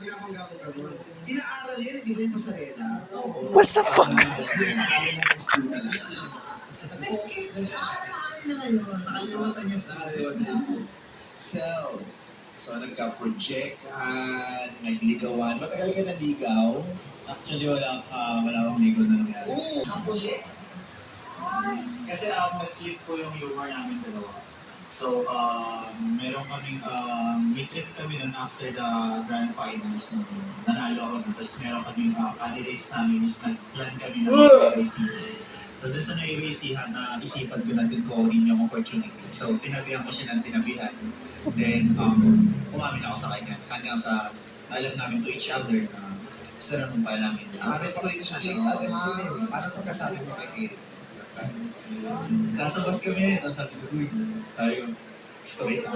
pinapangga ko gano'n. Inaaral yan, hindi ba yung pasarela? What the fuck? Nakalimutan niya sa elementary school. So nagka-projectan, nagligawan. Matagal ka naligaw? Actually, wala akong ligo na nangyari. Kasi nag-click po yung humor namin dalawa. So, meron kaming, may trip kami nun after the grand finals. Nanalo ako dun. Tapos meron kaming candidates namin is nag-plan kami ng AAC. Tapos dun sa na-AAC-han, isipan ko na din ko rin yung opportunity. So, tinabihan ko siya ng tinabihan. Then, umamin ako sa kanya. Hanggang sa alam namin to each other na gusto naman pa namin. Nakakit pa rin siya. Click agad siya. Pasok ka sa akin mo kay Kasabas kami nito, sabi ko, uy, sabi ko, straight na.